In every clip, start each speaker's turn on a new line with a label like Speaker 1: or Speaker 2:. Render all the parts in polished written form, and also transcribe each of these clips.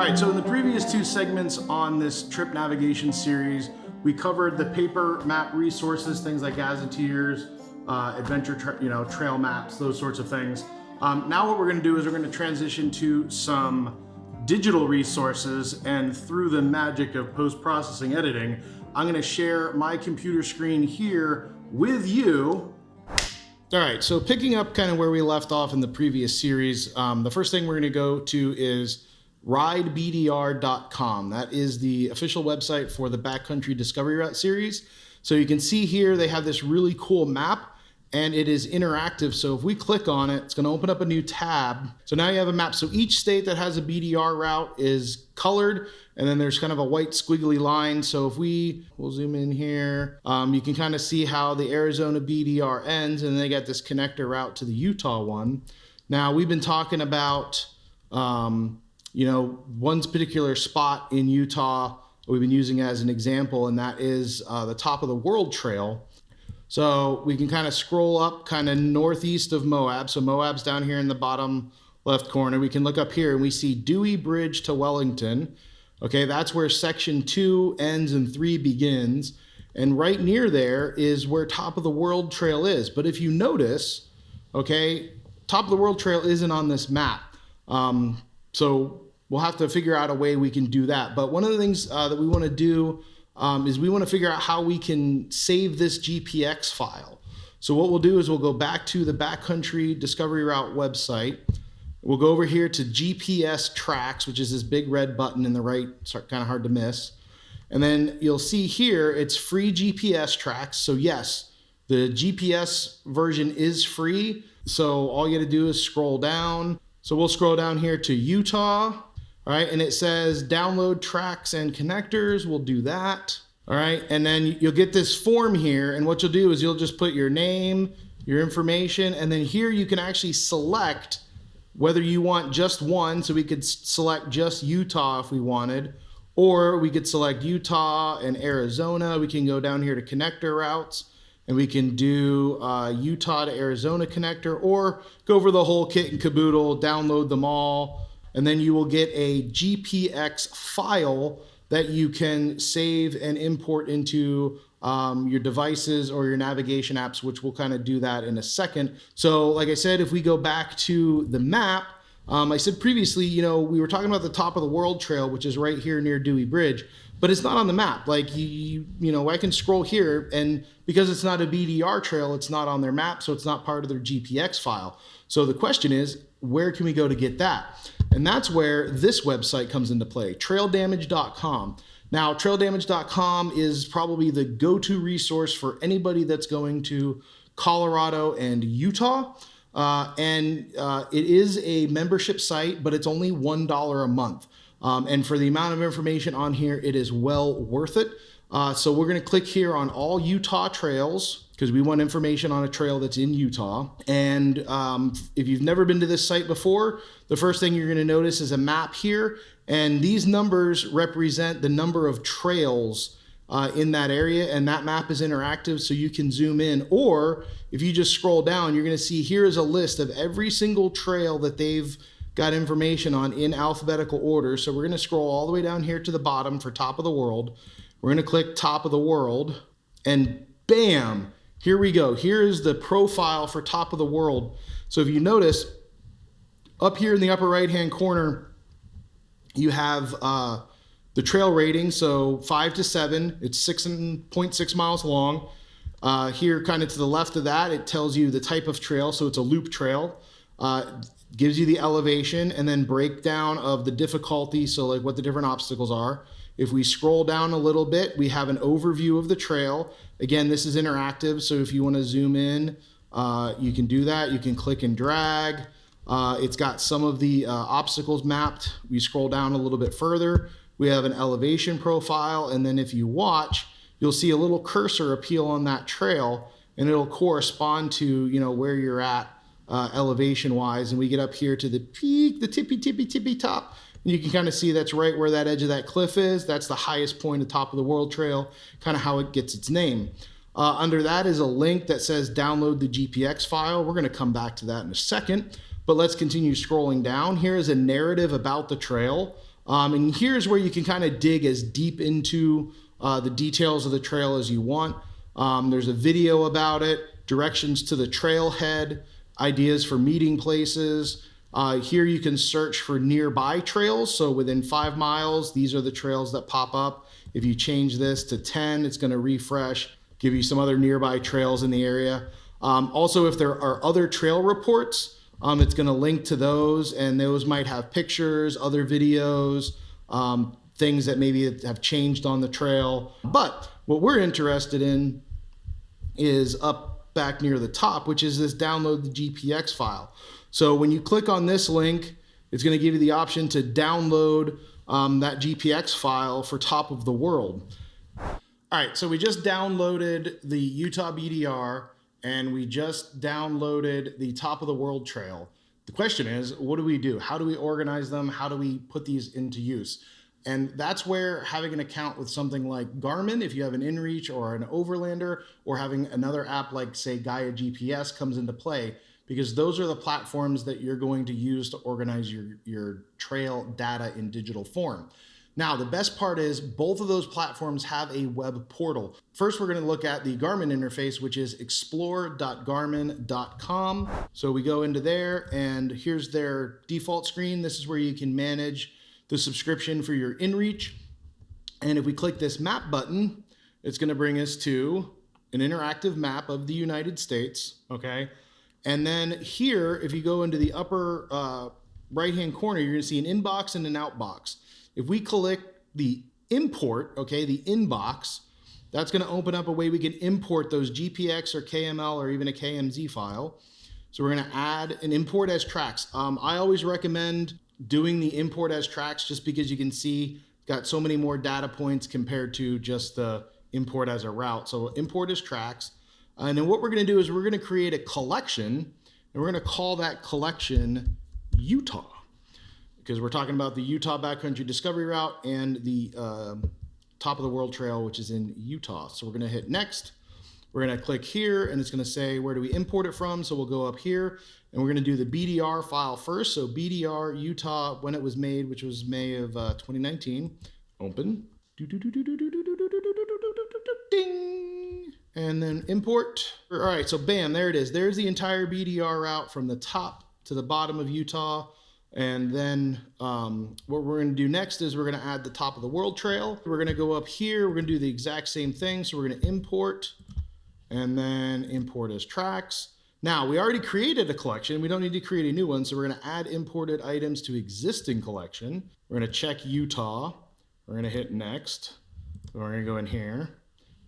Speaker 1: right, so in the previous two segments on this trip navigation series, we covered the paper map resources, things like gazetteers, adventure trail maps, those sorts of things. Now what we're going to do is we're going to transition to some digital resources, and through the magic of post-processing editing, I'm going to share my computer screen here with you. All right, so picking up kind of where we left off in the previous series, the first thing we're going to go to is ridebdr.com. That is the official website for the Backcountry Discovery Route series. So you can see here they have this really cool map, and it is interactive. So if we click on it, it's going to open up a new tab. So now you have a map. So each state that has a BDR route is colored, and then there's kind of a white squiggly line. So if we'll zoom in here, you can kind of see how the Arizona BDR ends, and they got this connector route to the Utah one. Now we've been talking about one particular spot in Utah we've been using as an example, and that is the Top of the World Trail. So we can kind of scroll up kind of northeast of Moab. So Moab's down here in the bottom left corner. We can look up here and we see Dewey Bridge to Wellington. Okay, that's where section 2 ends and 3 begins. And right near there is where Top of the World Trail is. But if you notice, okay, Top of the World Trail isn't on this map. So we'll have to figure out a way we can do that. But one of the things that we want to do is we want to figure out how we can save this GPX file. So what we'll do is we'll go back to the Backcountry Discovery Route website. We'll go over here to GPS tracks, which is this big red button in the right, it's kind of hard to miss. And then you'll see here, it's free GPS tracks. So yes, the GPS version is free. So all you got to do is scroll down. So we'll scroll down here to Utah, all right, and it says download tracks and connectors. We'll do that, all right, and then you'll get this form here, and what you'll do is you'll just put your name, your information, and then here you can actually select whether you want just one, so we could select just Utah if we wanted, or we could select Utah and Arizona. We can go down here to connector routes, and we can do Utah to Arizona connector, or go over the whole kit and caboodle, download them all, and then you will get a GPX file that you can save and import into your devices or your navigation apps, which we'll kind of do that in a second. So like I said, if we go back to the map, I said previously, we were talking about the Top of the World Trail, which is right here near Dewey Bridge, but it's not on the map. Like I can scroll here, and because it's not a BDR trail, it's not on their map, so it's not part of their GPX file. So the question is, where can we go to get that? And that's where this website comes into play, traildamage.com. Now, traildamage.com is probably the go-to resource for anybody that's going to Colorado and Utah. It is a membership site, but it's only $1 a month. And for the amount of information on here, it is well worth it. So we're going to click here on all Utah trails because we want information on a trail that's in Utah. And if you've never been to this site before, the first thing you're going to notice is a map here. And these numbers represent the number of trails in that area. And that map is interactive, so you can zoom in. Or if you just scroll down, you're going to see here is a list of every single trail that they've got information on in alphabetical order. So we're going to scroll all the way down here to the bottom for Top of the World. We're going to click Top of the World, and bam, here we go. Here is the profile for Top of the World. So if you notice, up here in the upper right-hand corner, you have the trail rating, so 5 to 7. It's 6.6 miles long. Here, kind of to the left of that, it tells you the type of trail, so it's a loop trail. Gives you the elevation and then breakdown of the difficulty, so like what the different obstacles are. If we scroll down a little bit, we have an overview of the trail. Again, this is interactive, so if you want to zoom in, you can do that. You can click and drag. It's got some of the obstacles mapped. We scroll down a little bit further. We have an elevation profile, and then if you watch, you'll see a little cursor appeal on that trail, and it'll correspond to where you're at elevation-wise. And we get up here to the peak, the tippy top. And you can kind of see that's right where that edge of that cliff is. That's the highest point of Top of the World Trail, kind of how it gets its name. Under that is a link that says download the GPX file. We're going to come back to that in a second, but let's continue scrolling down. Here is a narrative about the trail. And here's where you can kind of dig as deep into the details of the trail as you want. There's a video about it, directions to the trailhead, ideas for meeting places. Here you can search for nearby trails. So within 5 miles, these are the trails that pop up. If you change this to 10, it's going to refresh, give you some other nearby trails in the area. Also, if there are other trail reports, it's going to link to those, and those might have pictures, other videos, things that maybe have changed on the trail. But what we're interested in is up back near the top, which is this download the GPX file. So when you click on this link, it's going to give you the option to download that GPX file for top of the world. All right, so we just downloaded the Utah BDR and we just downloaded the top of the world trail. The question is, what do we do? How do we organize them? How do we put these into use? And that's where having an account with something like Garmin, if you have an InReach or an Overlander, or having another app like, say, Gaia GPS comes into play, because those are the platforms that you're going to use to organize your trail data in digital form. Now, the best part is both of those platforms have a web portal. First, we're going to look at the Garmin interface, which is explore.garmin.com. So we go into there, and here's their default screen. This is where you can manage the subscription for your InReach. And if we click this map button, it's going to bring us to an interactive map of the United States, okay? And then here, if you go into the upper right-hand corner, you're going to see an inbox and an outbox. If we click the import, okay, the inbox, that's going to open up a way we can import those GPX or KML or even a KMZ file. So we're going to add an import as tracks. I always recommend doing the import as tracks just because you can see got so many more data points compared to just the import as a route. So import as tracks. And then what we're going to do is we're going to create a collection, and we're going to call that collection Utah, because we're talking about the Utah Backcountry Discovery Route and the Top of the World Trail, which is in Utah. So we're going to hit next. We're going to click here, and it's going to say, where do we import it from? So we'll go up here, and we're going to do the BDR file first. So BDR Utah, when it was made, which was May of 2019. Open. Ding. And then import. All right, so bam, there it is. There's the entire BDR route from the top to the bottom of Utah. And then what we're going to do next is we're going to add the Top of the World Trail. We're going to go up here. We're going to do the exact same thing. So we're going to import and then import as tracks. Now, we already created a collection. We don't need to create a new one. So we're going to add imported items to existing collection. We're going to check Utah. We're going to hit next. We're going to go in here.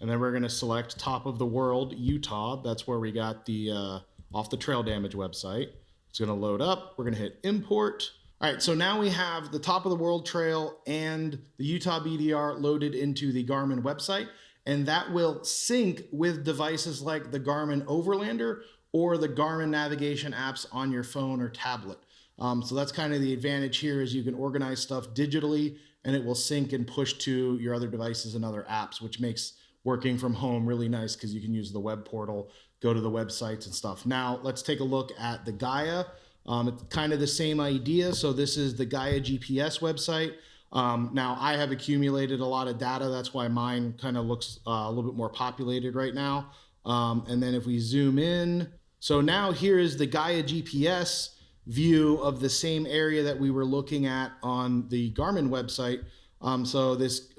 Speaker 1: And then we're going to select Top of the World Utah. That's where we got the Off the Trail Damage website. It's going to load up. We're going to hit import. All right, so now we have the Top of the World Trail and the Utah BDR loaded into the Garmin website, and that will sync with devices like the Garmin Overlander or the Garmin navigation apps on your phone or tablet. So that's kind of the advantage here, is you can organize stuff digitally and it will sync and push to your other devices and other apps, which makes working from home really nice because you can use the web portal, go to the websites and stuff. Now let's take a look at the Gaia. It's kind of the same idea. So this is the Gaia GPS website. Now I have accumulated a lot of data. That's why mine kind of looks a little bit more populated right now. And then if we zoom in, so now here is the Gaia GPS view of the same area that we were looking at on the Garmin website. So this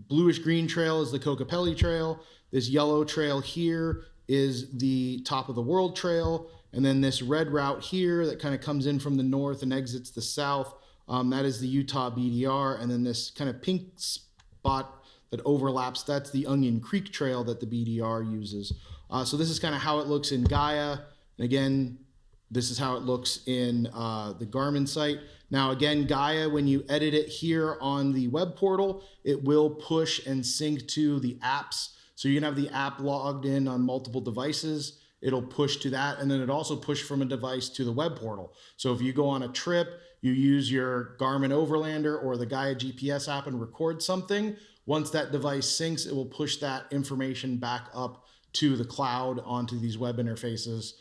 Speaker 1: bluish green trail is the Kokopelli Trail. This yellow trail here is the Top of the World Trail. And then this red route here that kind of comes in from the north and exits the south, that is the Utah BDR. And then this kind of pink spot that overlaps, that's the Onion Creek Trail that the BDR uses. So this is kind of how it looks in Gaia. And again, this is how it looks in the Garmin site. Now again, Gaia, when you edit it here on the web portal, it will push and sync to the apps. So you can have the app logged in on multiple devices. It'll push to that, and then it also push from a device to the web portal. So if you go on a trip, you use your Garmin Overlander or the Gaia GPS app and record something, once that device syncs, it will push that information back up to the cloud onto these web interfaces.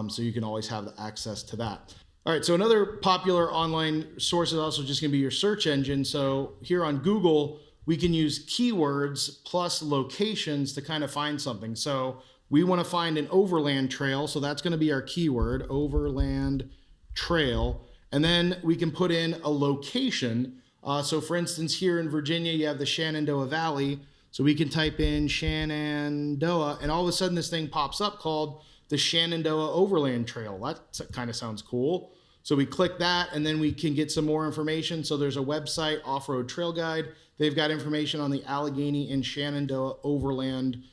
Speaker 1: So you can always have the access to that. All right, so another popular online source is also just going to be your search engine. So here on Google, we can use keywords plus locations to kind of find something. So we want to find an overland trail, so that's going to be our keyword, overland trail. And then we can put in a location. So for instance, here in Virginia, you have the Shenandoah Valley. So we can type in Shenandoah, and all of a sudden this thing pops up called the Shenandoah Overland Trail. That kind of sounds cool. So we click that, and then we can get some more information. So there's a website, Off-Road Trail Guide. They've got information on the Allegheny and Shenandoah Overland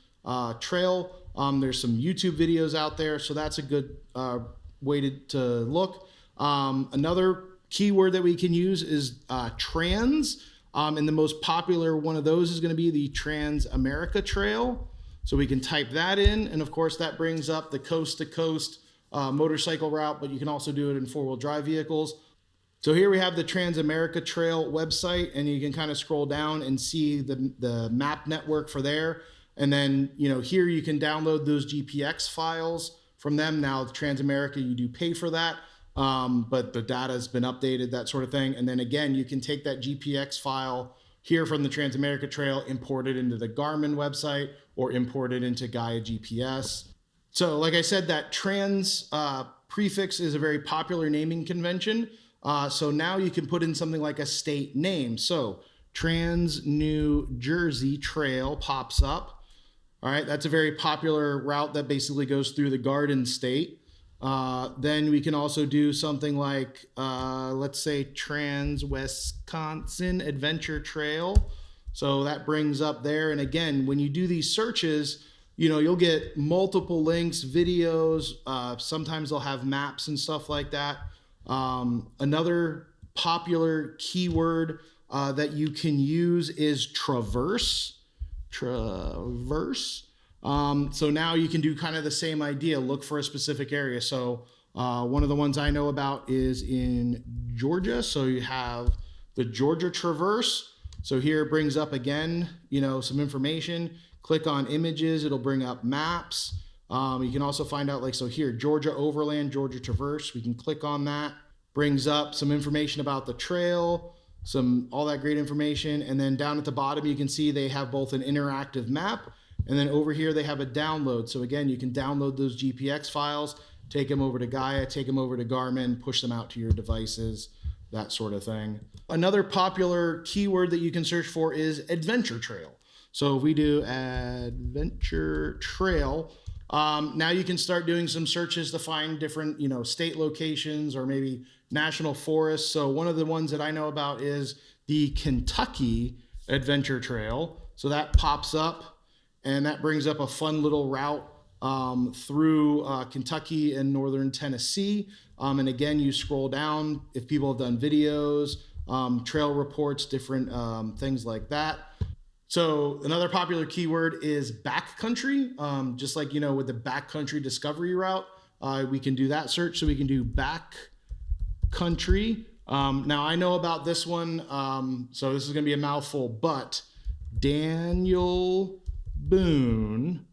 Speaker 1: Trail. There's some YouTube videos out there, so that's a good way to look. Another keyword that we can use is trans. And the most popular one of those is going to be the Trans-America Trail. So we can type that in, and of course that brings up the coast-to-coast motorcycle route, but you can also do it in four-wheel drive vehicles. So here we have the Trans-America Trail website, and you can kind of scroll down and see the map network for there. And then, here you can download those GPX files from them. Now, Trans-America, you do pay for that, but the data has been updated, that sort of thing. And then again, you can take that GPX file here from the Trans-America Trail, import it into the Garmin website, or import it into Gaia GPS. So like I said, that trans prefix is a very popular naming convention. So now you can put in something like a state name. So Trans New Jersey Trail pops up. All right, that's a very popular route that basically goes through the Garden State. Then we can also do something like, let's say Trans Wisconsin Adventure Trail. So that brings up there. And again, when you do these searches, you'll get multiple links, videos. Sometimes they'll have maps and stuff like that. Another popular keyword that you can use is traverse. So now you can do kind of the same idea, look for a specific area. So one of the ones I know about is in Georgia. So you have the Georgia Traverse. So here it brings up again, some information. Click on images, it'll bring up maps. You can also find out, so here, Georgia Overland, Georgia Traverse. We can click on that. Brings up some information about the trail, all that great information. And then down at the bottom, you can see they have both an interactive map, and then over here they have a download. So again, you can download those GPX files, take them over to Gaia, take them over to Garmin, push them out to your devices, that sort of thing. Another popular keyword that you can search for is adventure trail. So if we do adventure trail, now you can start doing some searches to find different, state locations or maybe national forests. So one of the ones that I know about is the Kentucky Adventure Trail. So that pops up, and that brings up a fun little route through Kentucky and northern Tennessee. And again, you scroll down if people have done videos, trail reports, different things like that. So another popular keyword is backcountry. Just like, with the backcountry discovery route, we can do that search. So we can do backcountry. Now I know about this one. So this is going to be a mouthful, but Daniel Boone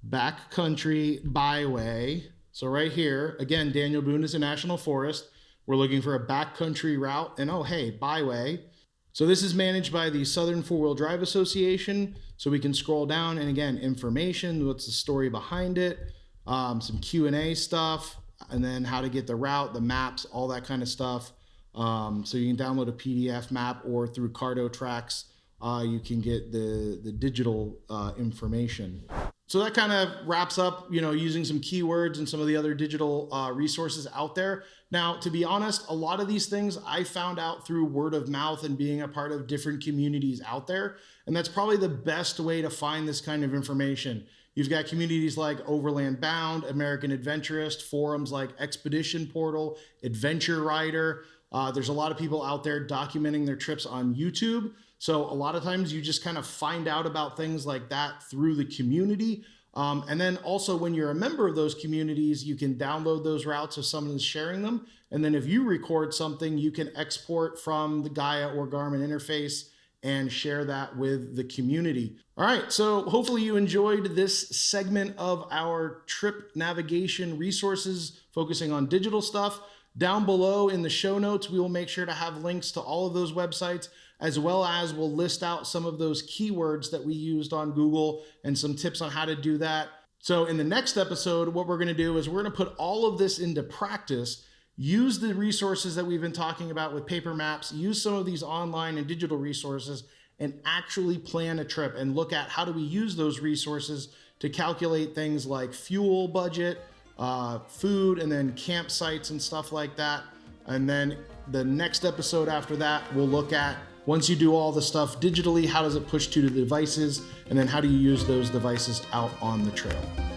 Speaker 1: Backcountry Byway. So right here, again, Daniel Boone is a national forest. We're looking for a backcountry route, and oh, hey, byway. So this is managed by the Southern Four-Wheel Drive Association. So we can scroll down, and again, information, what's the story behind it, some Q&A stuff, and then how to get the route, the maps, all that kind of stuff. So you can download a PDF map, or through Cardo Tracks, you can get the digital information. So that kind of wraps up, using some keywords and some of the other digital resources out there. Now, to be honest, a lot of these things I found out through word of mouth and being a part of different communities out there. And that's probably the best way to find this kind of information. You've got communities like Overland Bound, American Adventurist, forums like Expedition Portal, Adventure Rider. There's a lot of people out there documenting their trips on YouTube. So a lot of times you just kind of find out about things like that through the community. And then also when you're a member of those communities, you can download those routes if someone is sharing them. And then if you record something, you can export from the Gaia or Garmin interface and share that with the community. All right, so hopefully you enjoyed this segment of our trip navigation resources focusing on digital stuff. Down below in the show notes, we will make sure to have links to all of those websites, as well as we'll list out some of those keywords that we used on Google and some tips on how to do that. So in the next episode, what we're going to do is we're going to put all of this into practice, use the resources that we've been talking about with paper maps, use some of these online and digital resources, and actually plan a trip and look at how do we use those resources to calculate things like fuel budget, food, and then campsites and stuff like that. And then the next episode after that, we'll look at, once you do all the stuff digitally, how does it push to the devices? And then how do you use those devices out on the trail?